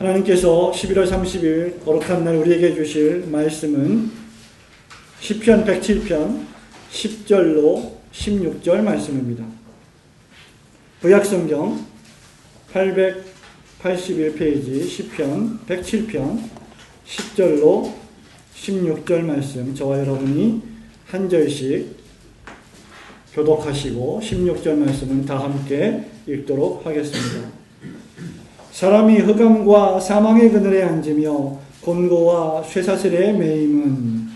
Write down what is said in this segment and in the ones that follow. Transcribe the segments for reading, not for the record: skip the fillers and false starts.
하나님께서 11월 30일 거룩한 날 우리에게 주실 말씀은 시편 107편 10절로 16절 말씀입니다. 구약성경 881페이지 시편 107편 10절로 16절 말씀, 저와 여러분이 한 절씩 교독하시고 16절 말씀은 다 함께 읽도록 하겠습니다. 사람이 흑암과 사망의 그늘에 앉으며 곤고와 쇠사슬에 매임은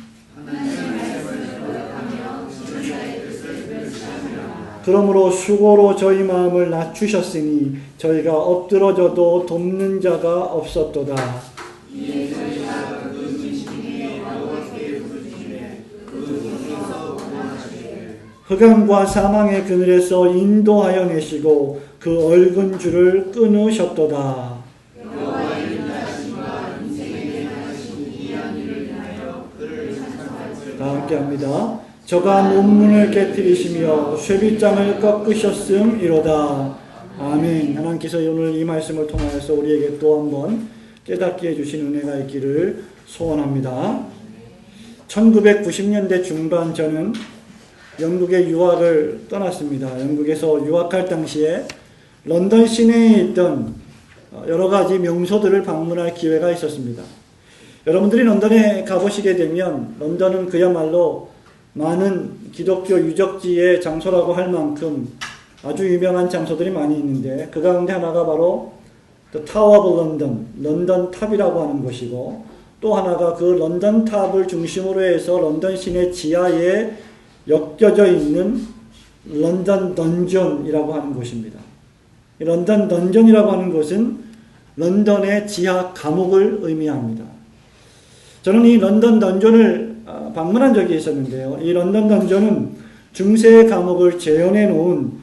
그러므로 수고로 저희 마음을 낮추셨으니 저희가 엎드러져도 돕는 자가 없었도다. 흑암과 사망의 그늘에서 인도하여 내시고 그 얽은 줄을 끊으셨도다. 다 함께 합니다. 저가 논문을 깨뜨리시며 쇠빗장을 꺾으셨음이로다. 아멘. 하나님께서 오늘 이 말씀을 통하여서 우리에게 또 한번 깨닫게 해주신 은혜가 있기를 소원합니다. 1990년대 중반 저는 영국의 유학을 떠났습니다. 영국에서 유학할 당시에 런던 시내에 있던 여러 가지 명소들을 방문할 기회가 있었습니다. 여러분들이 런던에 가보시게 되면 런던은 그야말로 많은 기독교 유적지의 장소라고 할 만큼 아주 유명한 장소들이 많이 있는데 그 가운데 하나가 바로 The Tower of London, 런던 탑이라고 하는 곳이고, 또 하나가 그 런던 탑을 중심으로 해서 런던 시내 지하에 엮여져 있는 런던 던전이라고 하는 곳입니다. 런던 던전이라고 하는 곳은 런던의 지하 감옥을 의미합니다. 저는 이 런던 던전을 방문한 적이 있었는데요. 이 런던 던전은 중세 감옥을 재현해 놓은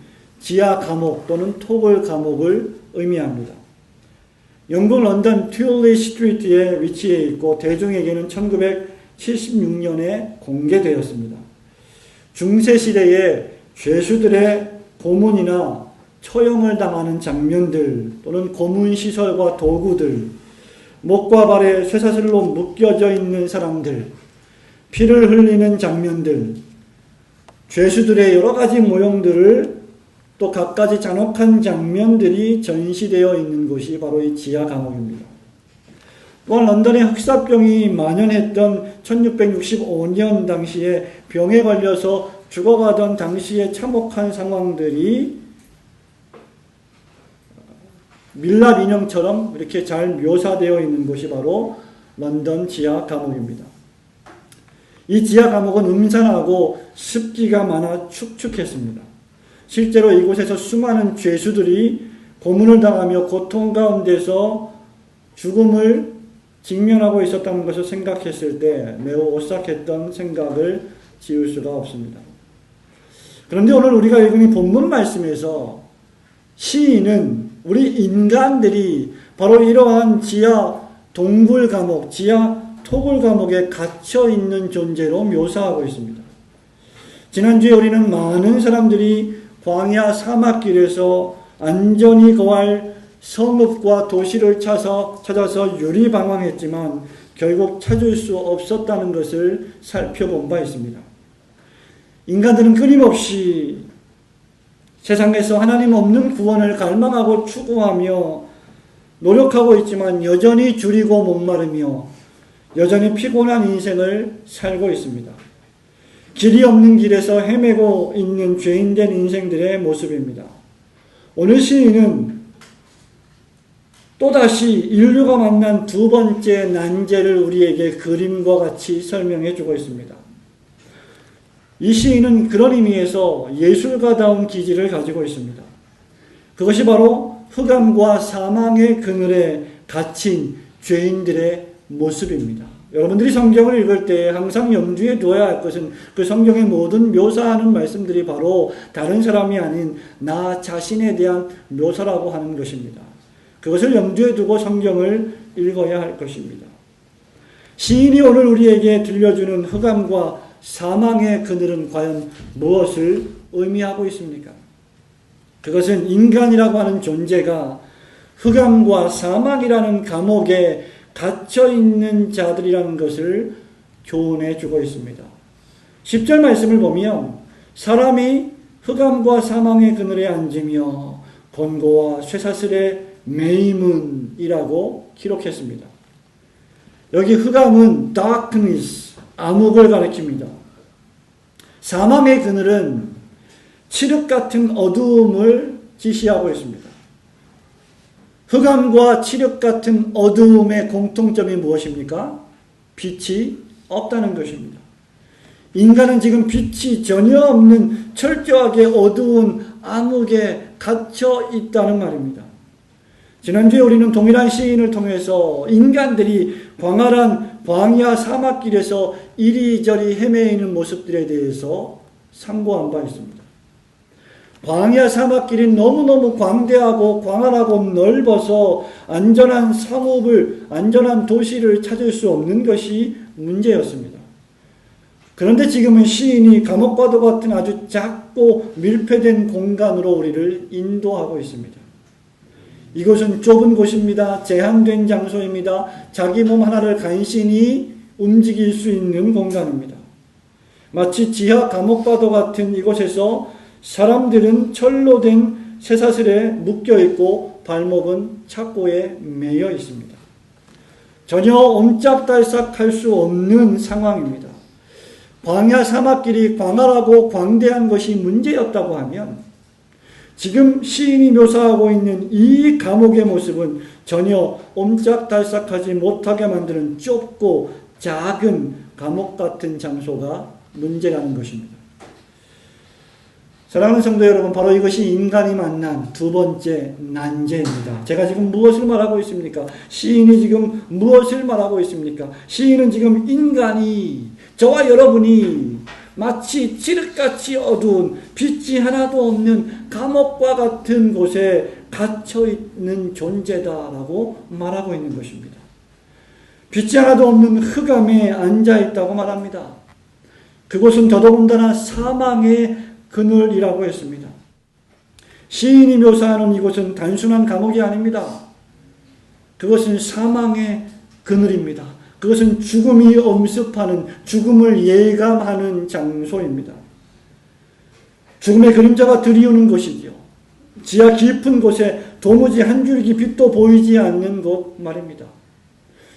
지하 감옥 또는 토굴 감옥을 의미합니다. 영국 런던 튜리 스트리트에 위치해 있고 대중에게는 1976년에 공개되었습니다. 중세시대에 죄수들의 고문이나 처형을 당하는 장면들 또는 고문시설과 도구들, 목과 발에 쇠사슬로 묶여져 있는 사람들, 피를 흘리는 장면들, 죄수들의 여러 가지 모형들을 또 갖가지 잔혹한 장면들이 전시되어 있는 곳이 바로 이 지하 감옥입니다. 또한 런던에 흑사병이 만연했던 1665년 당시에 병에 걸려서 죽어가던 당시의 참혹한 상황들이 밀랍 인형처럼 이렇게 잘 묘사되어 있는 곳이 바로 런던 지하 감옥입니다. 이 지하 감옥은 음산하고 습기가 많아 축축했습니다. 실제로 이곳에서 수많은 죄수들이 고문을 당하며 고통 가운데서 죽음을 직면하고 있었다는 것을 생각했을 때 매우 오싹했던 생각을 지울 수가 없습니다. 그런데 오늘 우리가 읽은 이 본문 말씀에서 시인은 우리 인간들이 바로 이러한 지하 동굴 감옥, 지하 토굴 감옥에 갇혀 있는 존재로 묘사하고 있습니다. 지난주에 우리는 많은 사람들이 광야 사막길에서 안전히 거할 성읍과 도시를 찾아서 유리방황했지만 결국 찾을 수 없었다는 것을 살펴본 바 있습니다. 인간들은 끊임없이 세상에서 하나님 없는 구원을 갈망하고 추구하며 노력하고 있지만 여전히 줄이고 목마르며 여전히 피곤한 인생을 살고 있습니다. 길이 없는 길에서 헤매고 있는 죄인된 인생들의 모습입니다. 오늘 시인은 또다시 인류가 만난 두 번째 난제를 우리에게 그림과 같이 설명해 주고 있습니다. 이 시인은 그런 의미에서 예술가다운 기질을 가지고 있습니다. 그것이 바로 흑암과 사망의 그늘에 갇힌 죄인들의 모습입니다. 여러분들이 성경을 읽을 때 항상 염두에 두어야 할 것은 그 성경의 모든 묘사하는 말씀들이 바로 다른 사람이 아닌 나 자신에 대한 묘사라고 하는 것입니다. 그것을 염두에 두고 성경을 읽어야 할 것입니다. 시인이 오늘 우리에게 들려주는 흑암과 사망의 그늘은 과연 무엇을 의미하고 있습니까? 그것은 인간이라고 하는 존재가 흑암과 사망이라는 감옥에 갇혀있는 자들이라는 것을 교훈해 주고 있습니다. 10절 말씀을 보면 사람이 흑암과 사망의 그늘에 앉으며 곤고와 쇠사슬에 매임은이라고 기록했습니다. 여기 흑암은 darkness, 암흑을 가리킵니다. 사망의 그늘은 칠흑 같은 어두움을 지시하고 있습니다. 흑암과 칠흑 같은 어두움의 공통점이 무엇입니까? 빛이 없다는 것입니다. 인간은 지금 빛이 전혀 없는 철저하게 어두운 암흑에 갇혀 있다는 말입니다. 지난주에 우리는 동일한 시인을 통해서 인간들이 광활한 광야 사막길에서 이리저리 헤매이는 모습들에 대해서 상고한 바 있습니다. 광야 사막길이 너무너무 광대하고 광활하고 넓어서 안전한 상업을, 안전한 도시를 찾을 수 없는 것이 문제였습니다. 그런데 지금은 시인이 감옥과도 같은 아주 작고 밀폐된 공간으로 우리를 인도하고 있습니다. 이곳은 좁은 곳입니다. 제한된 장소입니다. 자기 몸 하나를 간신히 움직일 수 있는 공간입니다. 마치 지하 감옥과도 같은 이곳에서 사람들은 철로 된 쇠사슬에 묶여있고 발목은 착고에 매여 있습니다. 전혀 옴짝달싹할 수 없는 상황입니다. 광야 사막길이 광활하고 광대한 것이 문제였다고 하면 지금 시인이 묘사하고 있는 이 감옥의 모습은 전혀 옴짝달싹하지 못하게 만드는 좁고 작은 감옥 같은 장소가 문제라는 것입니다. 사랑하는 성도 여러분, 바로 이것이 인간이 만난 두 번째 난제입니다. 제가 지금 무엇을 말하고 있습니까? 시인이 지금 무엇을 말하고 있습니까? 시인은 지금 인간이, 저와 여러분이 마치 칠흑같이 어두운 빛이 하나도 없는 감옥과 같은 곳에 갇혀있는 존재다라고 말하고 있는 것입니다. 빛이 하나도 없는 흑암에 앉아있다고 말합니다. 그곳은 더더군다나 사망의 그늘이라고 했습니다. 시인이 묘사하는 이곳은 단순한 감옥이 아닙니다. 그것은 사망의 그늘입니다. 그것은 죽음이 엄습하는, 죽음을 예감하는 장소입니다. 죽음의 그림자가 드리우는 곳이지요. 지하 깊은 곳에 도무지 한 줄기 빛도 보이지 않는 곳 말입니다.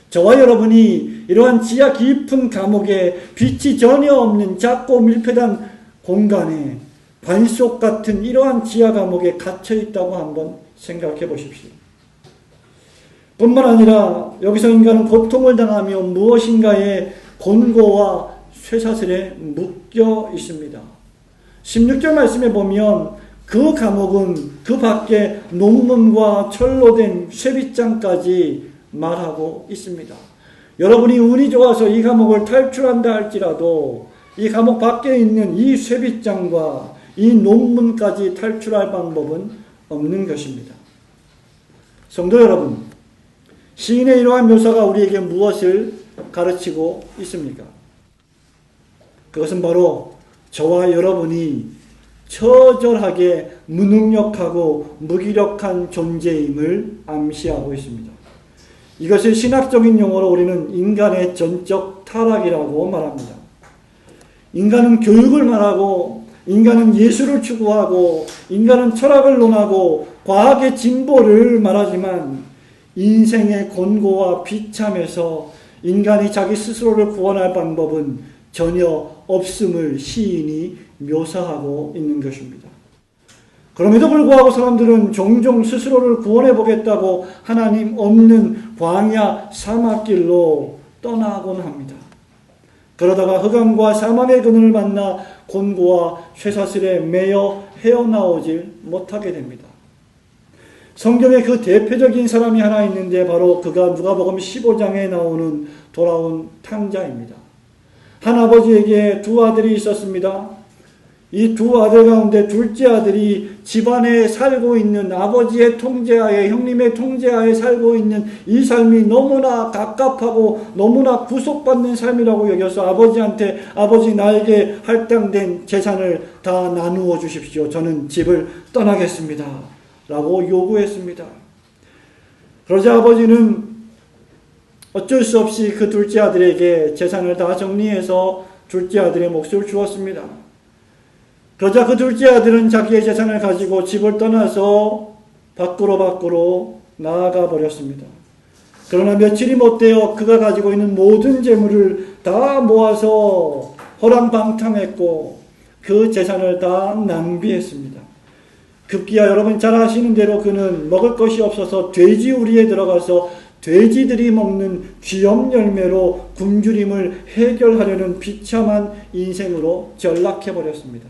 저와 여러분이 이러한 지하 깊은 감옥에 빛이 전혀 없는 작고 밀폐된 공간에 관속 같은 이러한 지하 감옥에 갇혀 있다고 한번 생각해 보십시오. 뿐만 아니라 여기서 인간은 고통을 당하며 무엇인가의 곤고와 쇠사슬에 묶여 있습니다. 16절 말씀에 보면 그 감옥은 그 밖에 논문과 철로 된 쇠빗장까지 말하고 있습니다. 여러분이 운이 좋아서 이 감옥을 탈출한다 할지라도 이 감옥 밖에 있는 이 쇠빗장과 이 논문까지 탈출할 방법은 없는 것입니다. 성도 여러분, 시인의 이러한 묘사가 우리에게 무엇을 가르치고 있습니까? 그것은 바로 저와 여러분이 처절하게 무능력하고 무기력한 존재임을 암시하고 있습니다. 이것을 신학적인 용어로 우리는 인간의 전적 타락이라고 말합니다. 인간은 교육을 말하고, 인간은 예술을 추구하고, 인간은 철학을 논하고, 과학의 진보를 말하지만 인생의 곤고와 비참에서 인간이 자기 스스로를 구원할 방법은 전혀 없음을 시인이 묘사하고 있는 것입니다. 그럼에도 불구하고 사람들은 종종 스스로를 구원해 보겠다고 하나님 없는 광야 사막길로 떠나곤 합니다. 그러다가 흑암과 사망의 그늘을 만나 곤고와 쇠사슬에 매여 헤어나오질 못하게 됩니다. 성경에 그 대표적인 사람이 하나 있는데 바로 그가 누가복음 15장에 나오는 돌아온 탕자입니다. 한 아버지에게 두 아들이 있었습니다. 이 두 아들 가운데 둘째 아들이 집안에 살고 있는 아버지의 통제하에, 형님의 통제하에 살고 있는 이 삶이 너무나 갑갑하고 너무나 구속받는 삶이라고 여겨서 아버지한테, 아버지 나에게 할당된 재산을 다 나누어 주십시오. 저는 집을 떠나겠습니다. 라고 요구했습니다. 그러자 아버지는 어쩔 수 없이 그 둘째 아들에게 재산을 다 정리해서 둘째 아들의 몫을 주었습니다. 그러자 그 둘째 아들은 자기의 재산을 가지고 집을 떠나서 밖으로 나아가 버렸습니다. 그러나 며칠이 못되어 그가 가지고 있는 모든 재물을 다 모아서 허랑방탕했고 그 재산을 다 낭비했습니다. 급기야 여러분 잘 아시는 대로 그는 먹을 것이 없어서 돼지 우리에 들어가서 돼지들이 먹는 쥐염 열매로 굶주림을 해결하려는 비참한 인생으로 전락해버렸습니다.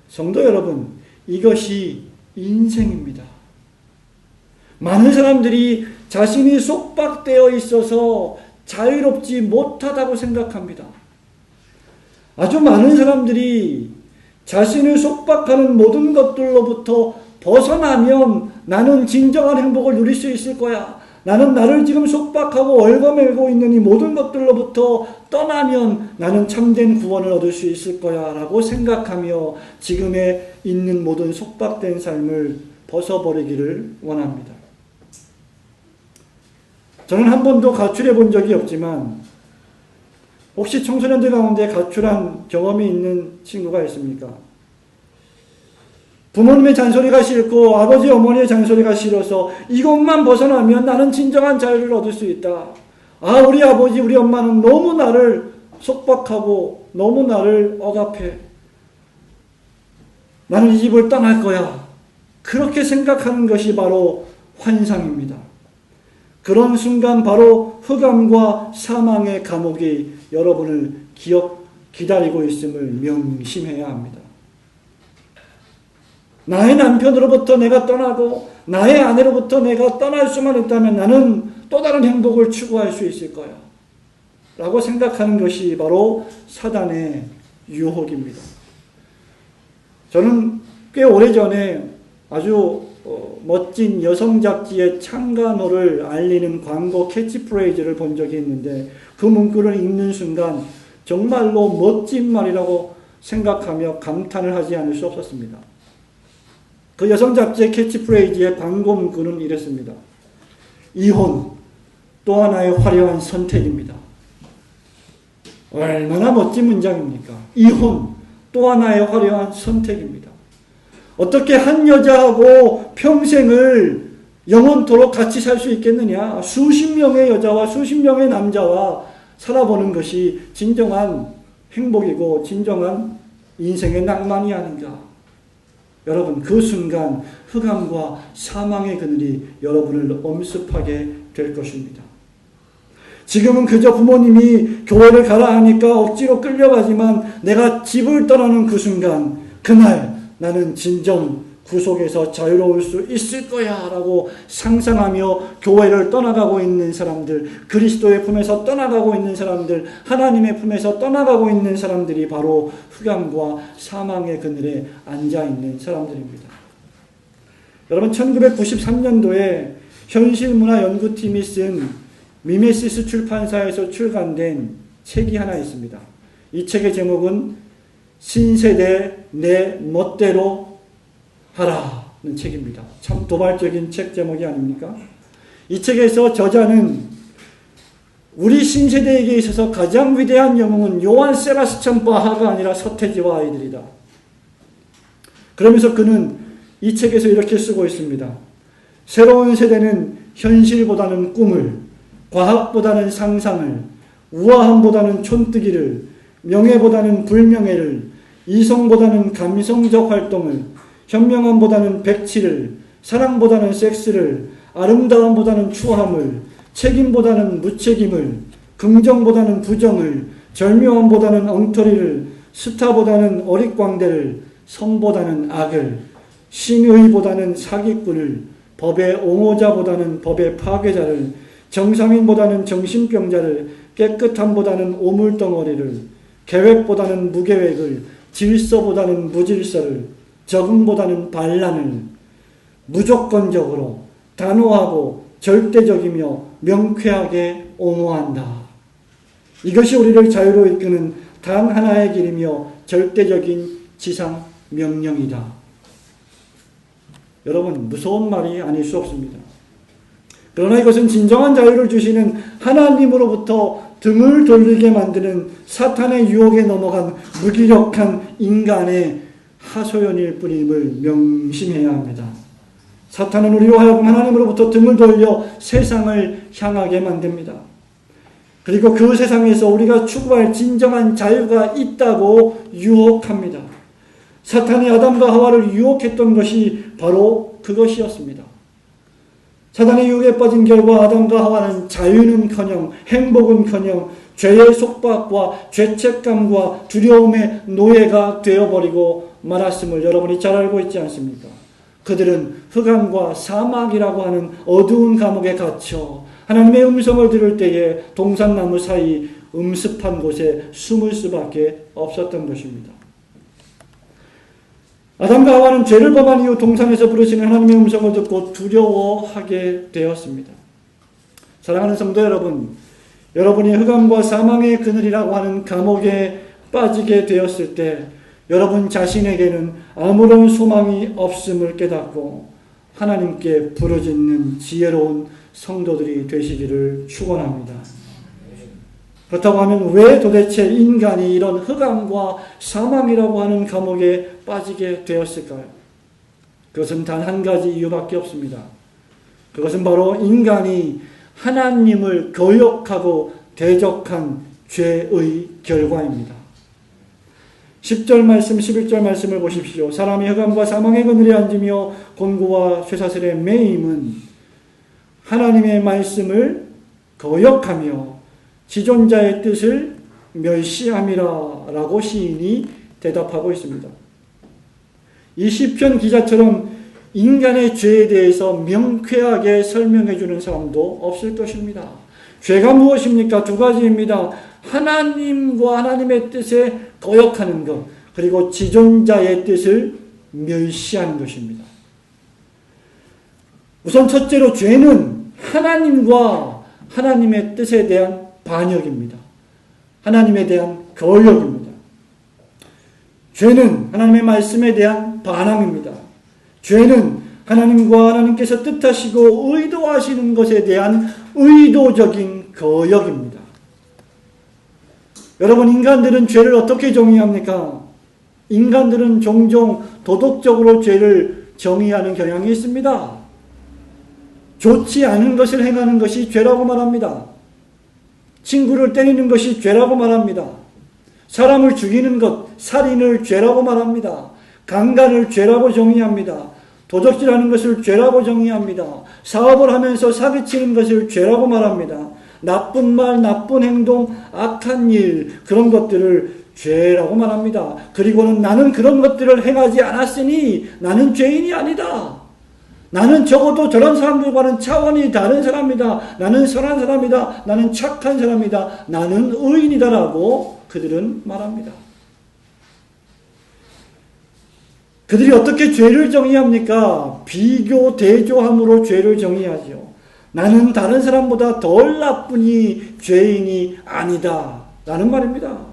성도 여러분, 이것이 인생입니다. 많은 사람들이 자신이 속박되어 있어서 자유롭지 못하다고 생각합니다. 아주 많은 사람들이 자신을 속박하는 모든 것들로부터 벗어나면 나는 진정한 행복을 누릴 수 있을 거야. 나는 나를 지금 속박하고 얽어매고 있는 이 모든 것들로부터 떠나면 나는 참된 구원을 얻을 수 있을 거야 라고 생각하며 지금에 있는 모든 속박된 삶을 벗어버리기를 원합니다. 저는 한 번도 가출해 본 적이 없지만 혹시 청소년들 가운데 가출한 경험이 있는 친구가 있습니까? 부모님의 잔소리가 싫고 아버지 어머니의 잔소리가 싫어서 이것만 벗어나면 나는 진정한 자유를 얻을 수 있다. 아, 우리 아버지 우리 엄마는 너무 나를 속박하고 너무 나를 억압해. 나는 이 집을 떠날 거야. 그렇게 생각하는 것이 바로 환상입니다. 그런 순간 바로 흑암과 사망의 감옥이 여러분을 기다리고 있음을 명심해야 합니다. 나의 남편으로부터 내가 떠나고 나의 아내로부터 내가 떠날 수만 있다면 나는 또 다른 행복을 추구할 수 있을 거야 라고 생각하는 것이 바로 사단의 유혹입니다. 저는 꽤 오래전에 아주 멋진 여성 잡지의 창간호를 알리는 광고 캐치프레이즈를 본 적이 있는데 그 문구를 읽는 순간 정말로 멋진 말이라고 생각하며 감탄을 하지 않을 수 없었습니다. 그 여성 잡지의 캐치프레이즈의 광고 문구는 이랬습니다. 이혼, 또 하나의 화려한 선택입니다. 얼마나 멋진 문장입니까? 이혼, 또 하나의 화려한 선택입니다. 어떻게 한 여자하고 평생을 영원토록 같이 살 수 있겠느냐? 수십 명의 여자와 수십 명의 남자와 살아보는 것이 진정한 행복이고 진정한 인생의 낭만이 아닌가? 여러분, 그 순간 흑암과 사망의 그늘이 여러분을 엄습하게 될 것입니다. 지금은 그저 부모님이 교회를 가라 하니까 억지로 끌려가지만 내가 집을 떠나는 그 순간, 그날 나는 진정 구속에서 자유로울 수 있을 거야 라고 상상하며 교회를 떠나가고 있는 사람들, 그리스도의 품에서 떠나가고 있는 사람들, 하나님의 품에서 떠나가고 있는 사람들이 바로 흑암과 사망의 그늘에 앉아있는 사람들입니다. 여러분, 1993년도에 현실문화연구팀이 쓴 미메시스 출판사에서 출간된 책이 하나 있습니다. 이 책의 제목은 신세대 내 멋대로 하라는 책입니다. 참 도발적인 책 제목이 아닙니까? 이 책에서 저자는 우리 신세대에게 있어서 가장 위대한 영웅은 요한 세바스찬 바하가 아니라 서태지와 아이들이다. 그러면서 그는 이 책에서 이렇게 쓰고 있습니다. 새로운 세대는 현실보다는 꿈을, 과학보다는 상상을, 우아함보다는 촌뜨기를, 명예보다는 불명예를, 이성보다는 감성적 활동을, 현명함보다는 백치를, 사랑보다는 섹스를, 아름다움보다는 추함을, 책임보다는 무책임을, 긍정보다는 부정을, 절묘함보다는 엉터리를, 스타보다는 어릿광대를, 성보다는 악을, 신의보다는 사기꾼을, 법의 옹호자보다는 법의 파괴자를, 정상인보다는 정신병자를, 깨끗함보다는 오물덩어리를, 계획보다는 무계획을, 질서보다는 무질서를, 적응보다는 반란을, 무조건적으로, 단호하고 절대적이며 명쾌하게 옹호한다. 이것이 우리를 자유로 이끄는 단 하나의 길이며 절대적인 지상 명령이다. 여러분, 무서운 말이 아닐 수 없습니다. 그러나 이것은 진정한 자유를 주시는 하나님으로부터 등을 돌리게 만드는 사탄의 유혹에 넘어간 무기력한 인간의 하소연일 뿐임을 명심해야 합니다. 사탄은 우리로 하여금 하나님으로부터 등을 돌려 세상을 향하게 만듭니다. 그리고 그 세상에서 우리가 추구할 진정한 자유가 있다고 유혹합니다. 사탄이 아담과 하와를 유혹했던 것이 바로 그것이었습니다. 사탄의 유혹에 빠진 결과 아담과 하와는 자유는커녕 행복은커녕 죄의 속박과 죄책감과 두려움의 노예가 되어버리고 말았음을 여러분이 잘 알고 있지 않습니까? 그들은 흑암과 사막이라고 하는 어두운 감옥에 갇혀 하나님의 음성을 들을 때에 동산나무 사이 음습한 곳에 숨을 수밖에 없었던 것입니다. 아담과 하와는 죄를 범한 이후 동산에서 부르시는 하나님의 음성을 듣고 두려워하게 되었습니다. 사랑하는 성도 여러분, 여러분이 흑암과 사망의 그늘이라고 하는 감옥에 빠지게 되었을 때 여러분 자신에게는 아무런 소망이 없음을 깨닫고 하나님께 부르짖는 지혜로운 성도들이 되시기를 축원합니다. 그렇다고 하면 왜 도대체 인간이 이런 흑암과 사망이라고 하는 감옥에 빠지게 되었을까요? 그것은 단 한 가지 이유밖에 없습니다. 그것은 바로 인간이 하나님을 거역하고 대적한 죄의 결과입니다. 10절 말씀, 11절 말씀을 보십시오. 사람이 흑암과 사망의 그늘에 앉으며 곤고와 쇠사슬에 매임은 하나님의 말씀을 거역하며 지존자의 뜻을 멸시함이라 라고 시인이 대답하고 있습니다. 이 시편 기자처럼 인간의 죄에 대해서 명쾌하게 설명해 주는 사람도 없을 것입니다. 죄가 무엇입니까? 두 가지입니다. 하나님과 하나님의 뜻에 거역하는 것, 그리고 지존자의 뜻을 멸시하는 것입니다. 우선 첫째로 죄는 하나님과 하나님의 뜻에 대한 반역입니다. 하나님에 대한 거역입니다. 죄는 하나님의 말씀에 대한 반항입니다. 죄는 하나님과 하나님께서 뜻하시고 의도하시는 것에 대한 의도적인 거역입니다. 여러분, 인간들은 죄를 어떻게 정의합니까? 인간들은 종종 도덕적으로 죄를 정의하는 경향이 있습니다. 좋지 않은 것을 행하는 것이 죄라고 말합니다. 친구를 때리는 것이 죄라고 말합니다. 사람을 죽이는 것, 살인을 죄라고 말합니다. 강간을 죄라고 정의합니다. 도적질하는 것을 죄라고 정의합니다. 사업을 하면서 사기치는 것을 죄라고 말합니다. 나쁜 말, 나쁜 행동, 악한 일, 그런 것들을 죄라고 말합니다. 그리고는 나는 그런 것들을 행하지 않았으니 나는 죄인이 아니다. 나는 적어도 저런 사람들과는 차원이 다른 사람이다. 나는 선한 사람이다. 나는 착한 사람이다. 나는 의인이다라고 그들은 말합니다. 그들이 어떻게 죄를 정의합니까? 비교, 대조함으로 죄를 정의하죠. 나는 다른 사람보다 덜 나쁘니 죄인이 아니다 라는 말입니다.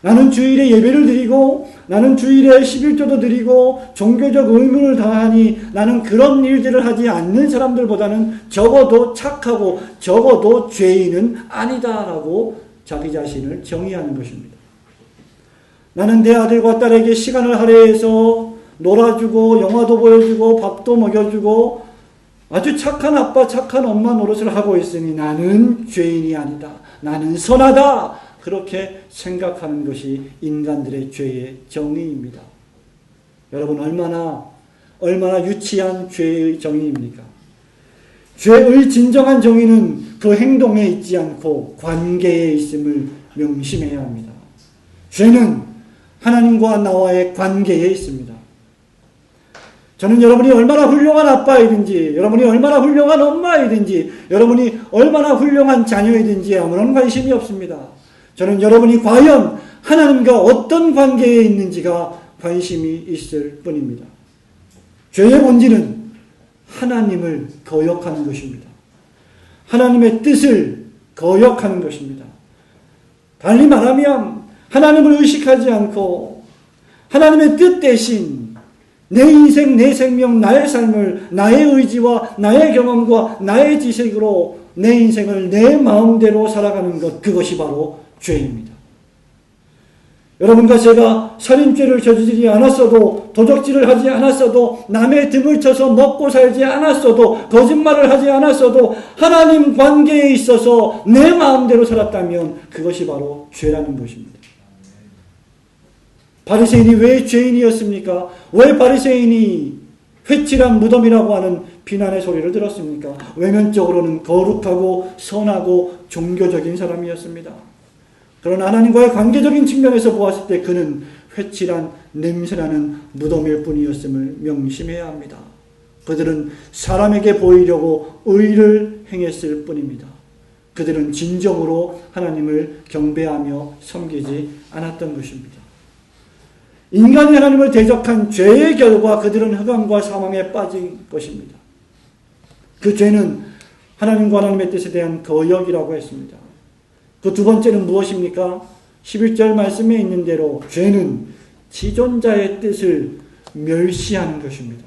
나는 주일에 예배를 드리고 나는 주일에 11조도 드리고 종교적 의무를 다하니 나는 그런 일들을 하지 않는 사람들보다는 적어도 착하고 적어도 죄인은 아니다 라고 자기 자신을 정의하는 것입니다. 나는 내 아들과 딸에게 시간을 할애해서 놀아주고 영화도 보여주고 밥도 먹여주고 아주 착한 아빠 착한 엄마 노릇을 하고 있으니 나는 죄인이 아니다. 나는 선하다. 그렇게 생각하는 것이 인간들의 죄의 정의입니다. 여러분, 얼마나 유치한 죄의 정의입니까? 죄의 진정한 정의는 그 행동에 있지 않고 관계에 있음을 명심해야 합니다. 죄는 하나님과 나와의 관계에 있습니다. 저는 여러분이 얼마나 훌륭한 아빠이든지, 여러분이 얼마나 훌륭한 엄마이든지, 여러분이 얼마나 훌륭한 자녀이든지 아무런 관심이 없습니다. 저는 여러분이 과연 하나님과 어떤 관계에 있는지가 관심이 있을 뿐입니다. 죄의 본질은 하나님을 거역하는 것입니다. 하나님의 뜻을 거역하는 것입니다. 달리 말하면 하나님을 의식하지 않고 하나님의 뜻 대신 내 인생, 내 생명, 나의 삶을 나의 의지와 나의 경험과 나의 지식으로 내 인생을 내 마음대로 살아가는 것, 그것이 바로 죄입니다. 여러분과 제가 살인죄를 저지르지 않았어도, 도적질을 하지 않았어도, 남의 등을 쳐서 먹고 살지 않았어도, 거짓말을 하지 않았어도 하나님 관계에 있어서 내 마음대로 살았다면 그것이 바로 죄라는 것입니다. 바리새인이 왜 죄인이었습니까? 왜 바리새인이 회칠한 무덤이라고 하는 비난의 소리를 들었습니까? 외면적으로는 거룩하고 선하고 종교적인 사람이었습니다. 그러나 하나님과의 관계적인 측면에서 보았을 때 그는 회칠한 냄새나는 무덤일 뿐이었음을 명심해야 합니다. 그들은 사람에게 보이려고 의를 행했을 뿐입니다. 그들은 진정으로 하나님을 경배하며 섬기지 않았던 것입니다. 인간이 하나님을 대적한 죄의 결과 그들은 흑암과 사망에 빠진 것입니다. 그 죄는 하나님과 하나님의 뜻에 대한 거역이라고 했습니다. 그 두 번째는 무엇입니까? 11절 말씀에 있는 대로 죄는 지존자의 뜻을 멸시하는 것입니다.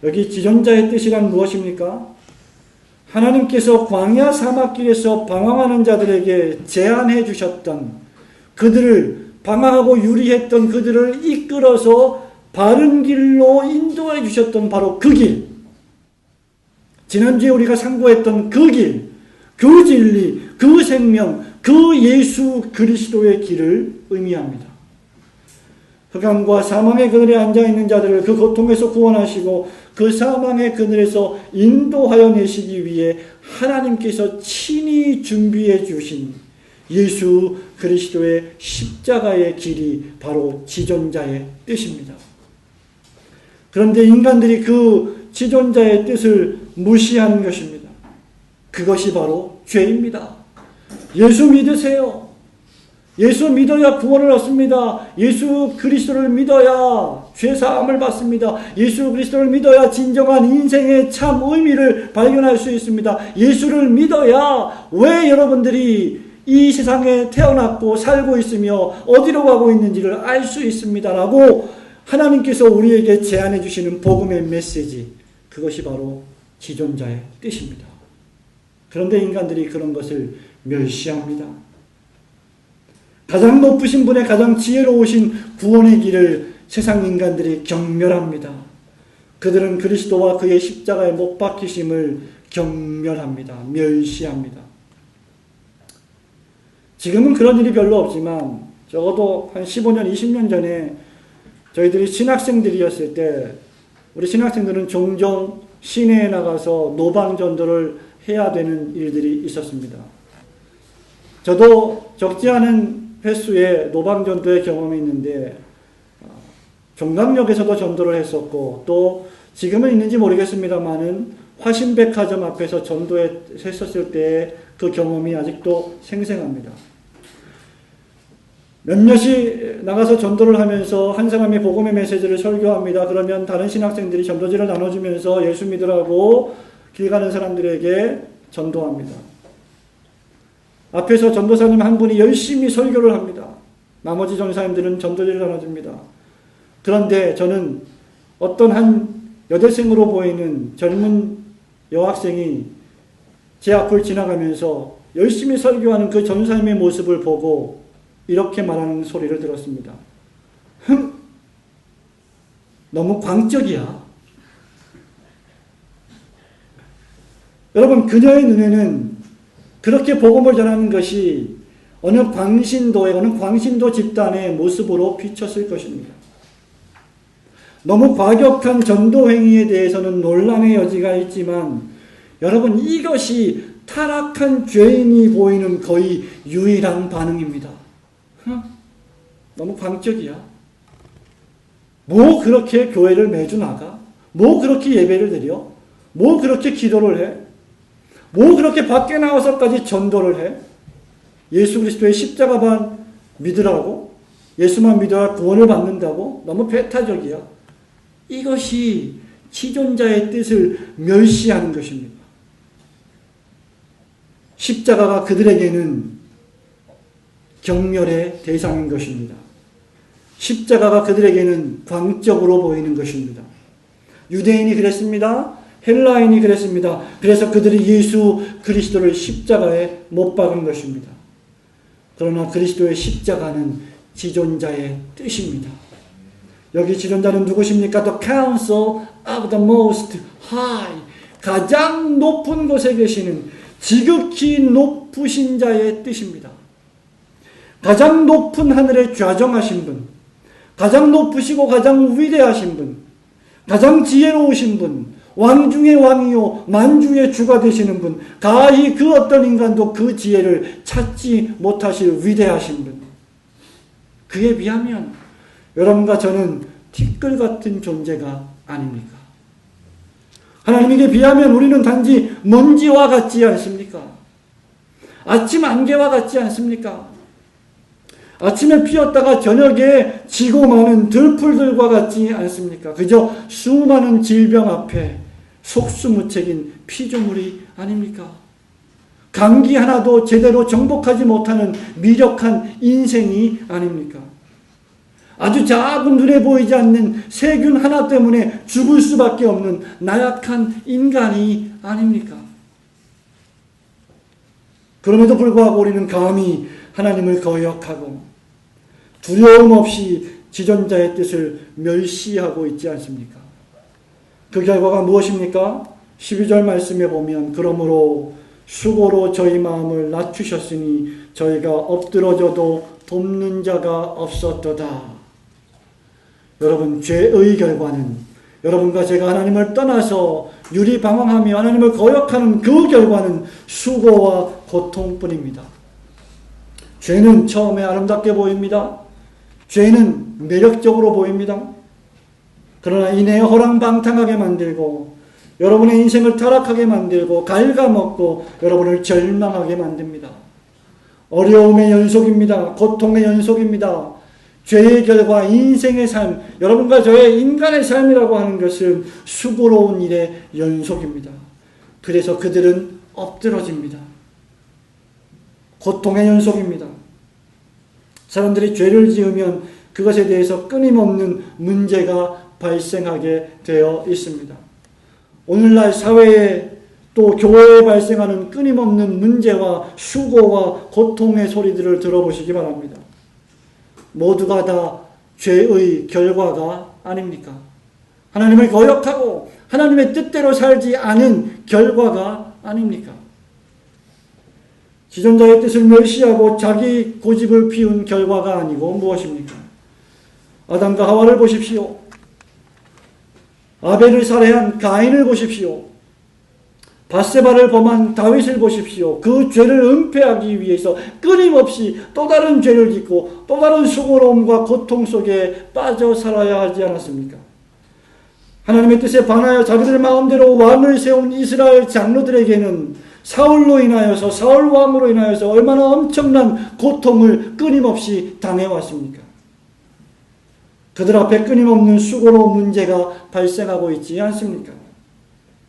여기 지존자의 뜻이란 무엇입니까? 하나님께서 광야 사막길에서 방황하는 자들에게 제안해 주셨던, 그들을 방황하고 유리했던 그들을 이끌어서 바른 길로 인도해 주셨던 바로 그 길, 지난주에 우리가 상고했던 그 길, 그 진리, 그 생명, 그 예수 그리스도의 길을 의미합니다. 흑암과 사망의 그늘에 앉아있는 자들을 그 고통에서 구원하시고 그 사망의 그늘에서 인도하여 내시기 위해 하나님께서 친히 준비해 주신 예수 그리스도의 십자가의 길이 바로 지존자의 뜻입니다. 그런데 인간들이 그 지존자의 뜻을 무시하는 것입니다. 그것이 바로 죄입니다. 예수 믿으세요. 예수 믿어야 구원을 얻습니다. 예수 그리스도를 믿어야 죄사함을 받습니다. 예수 그리스도를 믿어야 진정한 인생의 참 의미를 발견할 수 있습니다. 예수를 믿어야 왜 여러분들이 이 세상에 태어났고 살고 있으며 어디로 가고 있는지를 알 수 있습니다. 라고 하나님께서 우리에게 제안해 주시는 복음의 메시지, 그것이 바로 지존자의 뜻입니다. 그런데 인간들이 그런 것을 멸시합니다. 가장 높으신 분의 가장 지혜로우신 구원의 길을 세상 인간들이 경멸합니다. 그들은 그리스도와 그의 십자가에 못 박히심을 경멸합니다. 멸시합니다. 지금은 그런 일이 별로 없지만 적어도 한 15년, 20년 전에 저희들이 신학생들이었을 때 우리 신학생들은 종종 시내에 나가서 노방전도를 해야 되는 일들이 있었습니다. 저도 적지 않은 횟수의 노방전도의 경험이 있는데 종강역에서도 전도를 했었고 또 지금은 있는지 모르겠습니다만은 화신백화점 앞에서 전도했었을 때의 그 경험이 아직도 생생합니다. 몇몇이 나가서 전도를 하면서 한 사람이 복음의 메시지를 설교합니다. 그러면 다른 신학생들이 전도지를 나눠주면서 예수 믿으라고 길 가는 사람들에게 전도합니다. 앞에서 전도사님 한 분이 열심히 설교를 합니다. 나머지 전사님들은 전도지를 나눠줍니다. 그런데 저는 어떤 한 여대생으로 보이는 젊은 여학생이 제 앞을 지나가면서 열심히 설교하는 그 전사님의 모습을 보고 이렇게 말하는 소리를 들었습니다. 너무 광적이야. 여러분, 그녀의 눈에는 그렇게 복음을 전하는 것이 어느 광신도 집단의 모습으로 비쳤을 것입니다. 너무 과격한 전도 행위에 대해서는 논란의 여지가 있지만 여러분, 이것이 타락한 죄인이 보이는 거의 유일한 반응입니다. 너무 광적이야. 뭐 그렇게 교회를 매주 나가? 뭐 그렇게 예배를 드려? 뭐 그렇게 기도를 해? 뭐 그렇게 밖에 나와서까지 전도를 해? 예수 그리스도의 십자가만 믿으라고? 예수만 믿어야 구원을 받는다고? 너무 배타적이야. 이것이 지존자의 뜻을 멸시하는 것입니다. 십자가가 그들에게는 경멸의 대상인 것입니다. 십자가가 그들에게는 광적으로 보이는 것입니다. 유대인이 그랬습니다. 헬라인이 그랬습니다. 그래서 그들이 예수 그리스도를 십자가에 못 박은 것입니다. 그러나 그리스도의 십자가는 지존자의 뜻입니다. 여기 지존자는 누구십니까? The council of the most high. 가장 높은 곳에 계시는 지극히 높으신 자의 뜻입니다. 가장 높은 하늘에 좌정하신 분, 가장 높으시고 가장 위대하신 분, 가장 지혜로우신 분, 왕 중의 왕이요 만주의 주가 되시는 분, 가히 그 어떤 인간도 그 지혜를 찾지 못하실 위대하신 분. 그에 비하면 여러분과 저는 티끌 같은 존재가 아닙니까? 하나님에게 비하면 우리는 단지 먼지와 같지 않습니까? 아침 안개와 같지 않습니까? 아침에 피었다가 저녁에 지고 마는 들풀들과 같지 않습니까? 그저 수많은 질병 앞에 속수무책인 피조물이 아닙니까? 감기 하나도 제대로 정복하지 못하는 미력한 인생이 아닙니까? 아주 작은 눈에 보이지 않는 세균 하나 때문에 죽을 수밖에 없는 나약한 인간이 아닙니까? 그럼에도 불구하고 우리는 감히 하나님을 거역하고 두려움 없이 지존자의 뜻을 멸시하고 있지 않습니까? 그 결과가 무엇입니까? 12절 말씀에 보면 그러므로 수고로 저희 마음을 낮추셨으니 저희가 엎드러져도 돕는 자가 없었도다. 여러분, 죄의 결과는 여러분과 제가 하나님을 떠나서 유리방황하며 하나님을 거역하는 그 결과는 수고와 고통뿐입니다. 죄는 처음에 아름답게 보입니다. 죄는 매력적으로 보입니다. 그러나 이내 허랑방탕하게 만들고 여러분의 인생을 타락하게 만들고 갉아먹고 여러분을 절망하게 만듭니다. 어려움의 연속입니다. 고통의 연속입니다. 죄의 결과, 인생의 삶, 여러분과 저의 인간의 삶이라고 하는 것은 수고로운 일의 연속입니다. 그래서 그들은 엎드러집니다. 고통의 연속입니다. 사람들이 죄를 지으면 그것에 대해서 끊임없는 문제가 발생하게 되어 있습니다. 오늘날 사회에 또 교회에 발생하는 끊임없는 문제와 수고와 고통의 소리들을 들어보시기 바랍니다. 모두가 다 죄의 결과가 아닙니까? 하나님을 거역하고 하나님의 뜻대로 살지 않은 결과가 아닙니까? 지존자의 뜻을 멸시하고 자기 고집을 피운 결과가 아니고 무엇입니까? 아담과 하와를 보십시오. 아벨을 살해한 가인을 보십시오. 밧세바를 범한 다윗을 보십시오. 그 죄를 은폐하기 위해서 끊임없이 또 다른 죄를 짓고 또 다른 수고로움과 고통 속에 빠져 살아야 하지 않았습니까? 하나님의 뜻에 반하여 자기들 마음대로 왕을 세운 이스라엘 장로들에게는 사울로 인하여서 사울 왕으로 인하여서 얼마나 엄청난 고통을 끊임없이 당해왔습니까? 그들 앞에 끊임없는 수고로운 문제가 발생하고 있지 않습니까?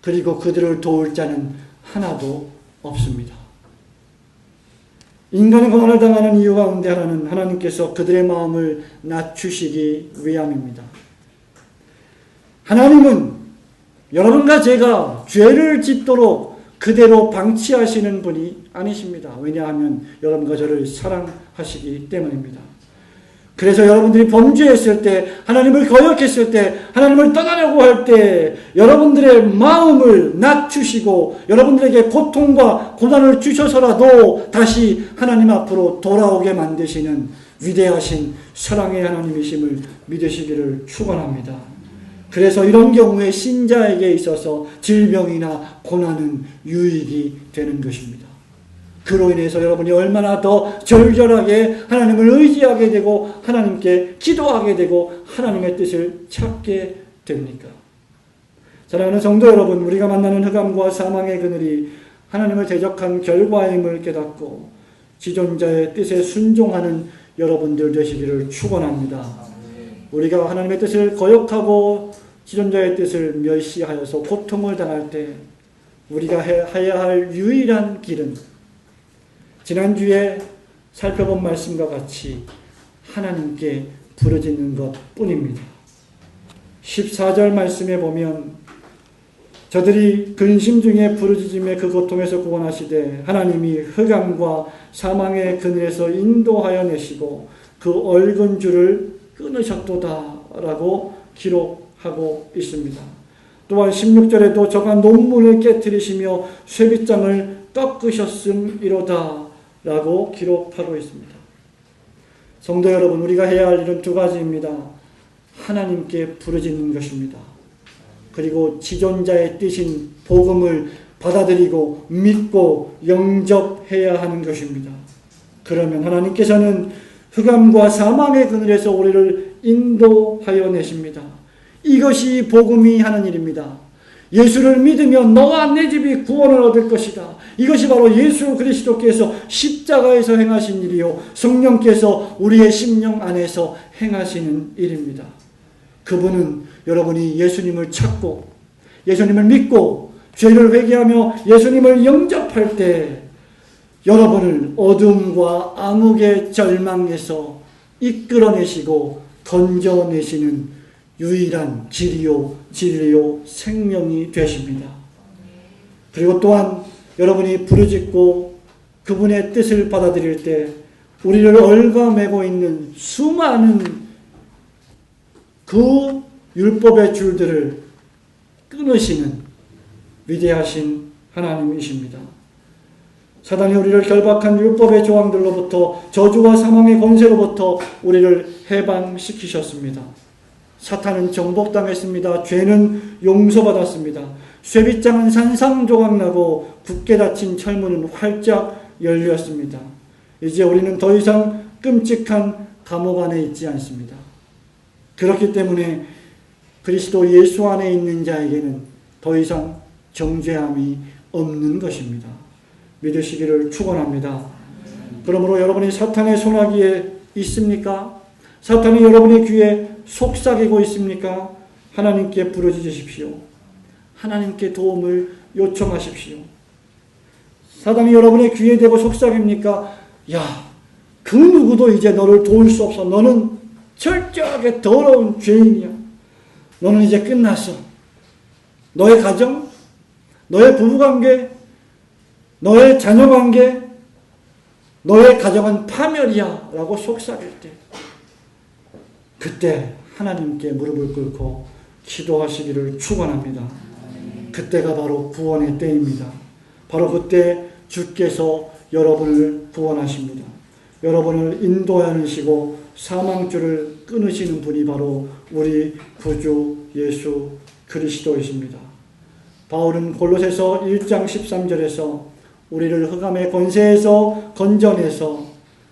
그리고 그들을 도울 자는 하나도 없습니다. 인간의 고난을 당하는 이유 가운데 하나는 하나님께서 그들의 마음을 낮추시기 위함입니다. 하나님은 여러분과 제가 죄를 짓도록 그대로 방치하시는 분이 아니십니다. 왜냐하면 여러분과 저를 사랑하시기 때문입니다. 그래서 여러분들이 범죄했을 때, 하나님을 거역했을 때, 하나님을 떠나려고 할 때 여러분들의 마음을 낮추시고 여러분들에게 고통과 고난을 주셔서라도 다시 하나님 앞으로 돌아오게 만드시는 위대하신 사랑의 하나님이심을 믿으시기를 축원합니다. 그래서 이런 경우에 신자에게 있어서 질병이나 고난은 유익이 되는 것입니다. 그로 인해서 여러분이 얼마나 더 절절하게 하나님을 의지하게 되고 하나님께 기도하게 되고 하나님의 뜻을 찾게 됩니까? 사랑하는 성도 여러분, 우리가 만나는 흑암과 사망의 그늘이 하나님을 대적한 결과임을 깨닫고 지존자의 뜻에 순종하는 여러분들 되시기를 축원합니다. 우리가 하나님의 뜻을 거역하고 지존자의 뜻을 멸시하여서 고통을 당할 때 우리가 해야 할 유일한 길은 지난주에 살펴본 말씀과 같이 하나님께 부르짖는 것 뿐입니다. 14절 말씀에 보면 저들이 근심 중에 부르짖음에 그 고통에서 구원하시되 하나님이 흑암과 사망의 그늘에서 인도하여 내시고 그 얽은 줄을 끊으셨도다 라고 기록하고 있습니다. 또한 16절에도 저가 논문을 깨뜨리시며 쇠빗장을 꺾으셨음이로다 라고 기록하고 있습니다. 성도 여러분, 우리가 해야 할 일은 두 가지입니다. 하나님께 부르짖는 것입니다. 그리고 지존자의 뜻인 복음을 받아들이고 믿고 영접해야 하는 것입니다. 그러면 하나님께서는 흑암과 사망의 그늘에서 우리를 인도하여 내십니다. 이것이 복음이 하는 일입니다. 예수를 믿으면 너와 내 집이 구원을 얻을 것이다. 이것이 바로 예수 그리스도께서 십자가에서 행하신 일이요 성령께서 우리의 심령 안에서 행하시는 일입니다. 그분은 여러분이 예수님을 찾고 예수님을 믿고 죄를 회개하며 예수님을 영접할 때 여러분을 어둠과 암흑의 절망에서 이끌어내시고 건져내시는 유일한 길이요 진리요 생명이 되십니다. 그리고 또한 여러분이 부르짖고 그분의 뜻을 받아들일 때 우리를 얽어매고 있는 수많은 그 율법의 줄들을 끊으시는 위대하신 하나님이십니다. 사단이 우리를 결박한 율법의 조항들로부터 저주와 사망의 권세로부터 우리를 해방시키셨습니다. 사탄은 정복당했습니다. 죄는 용서받았습니다. 쇠빗장은 산산조각나고 굳게 닫힌 철문은 활짝 열렸습니다. 이제 우리는 더 이상 끔찍한 감옥 안에 있지 않습니다. 그렇기 때문에 그리스도 예수 안에 있는 자에게는 더 이상 정죄함이 없는 것입니다. 믿으시기를 축원합니다. 그러므로 여러분이 사탄의 손아귀에 있습니까? 사탄이 여러분의 귀에 속삭이고 있습니까? 하나님께 부르짖으십시오. 하나님께 도움을 요청하십시오. 사탄이 여러분의 귀에 대고 속삭입니까? 야, 그 누구도 이제 너를 도울 수 없어. 너는 철저하게 더러운 죄인이야. 너는 이제 끝났어. 너의 가정, 너의 부부관계, 너의 자녀관계, 너의 가정은 파멸이야 라고 속삭일 때 그때 하나님께 무릎을 꿇고 기도하시기를 축원합니다. 그때가 바로 구원의 때입니다. 바로 그때 주께서 여러분을 구원하십니다. 여러분을 인도하시고 사망줄을 끊으시는 분이 바로 우리 구주 예수 그리스도이십니다. 바울은 골로새서 1장 13절에서 우리를 흑암의 권세에서 건져내서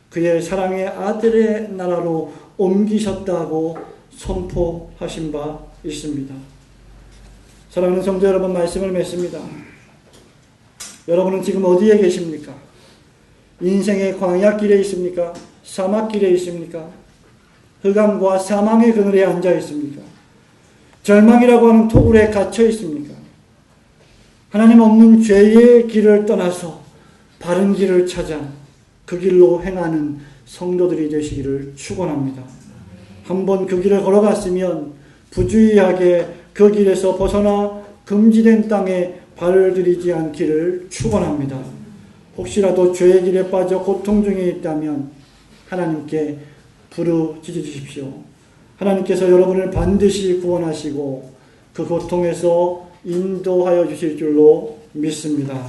그의 사랑의 아들의 나라로 옮기셨다고 선포하신 바 있습니다. 사랑하는 성도 여러분, 말씀을 맺습니다. 여러분은 지금 어디에 계십니까? 인생의 광야길에 있습니까? 사막길에 있습니까? 흑암과 사망의 그늘에 앉아 있습니까? 절망이라고 하는 토굴에 갇혀 있습니까? 하나님 없는 죄의 길을 떠나서 바른 길을 찾아 그 길로 행하는 성도들이 되시기를 축원합니다. 한번 그 길을 걸어갔으면 부주의하게 그 길에서 벗어나 금지된 땅에 발을 들이지 않기를 축원합니다. 혹시라도 죄의 길에 빠져 고통 중에 있다면 하나님께 부르짖으십시오. 하나님께서 여러분을 반드시 구원하시고 그 고통에서 인도하여 주실 줄로 믿습니다.